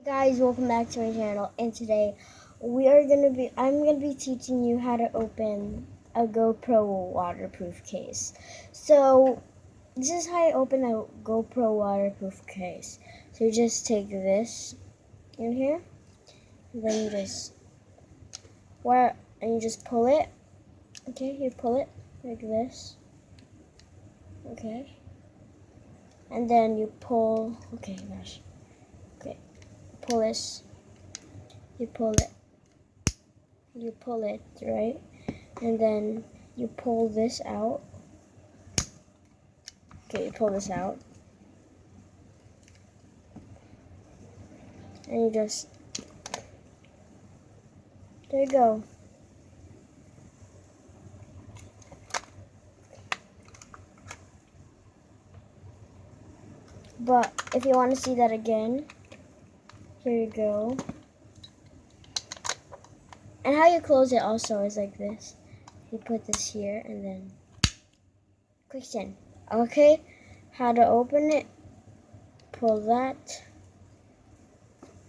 Guys, welcome back to my channel, and today I'm gonna be teaching you how to open a GoPro waterproof case. So this is how you open a GoPro waterproof case. So you just take this in here, and then you just pull it. Okay, you pull it like this. Okay, and then you pull. Okay, gosh. Okay, pull this. You pull it, right? And then you pull this out. Okay, you pull this out. And you just, there you go. But if you want to see that again, here you go. And how you close it also is like this. You put this here and then question. Okay, how to open it? Pull that.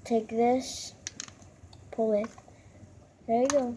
Take this. Pull it. There you go.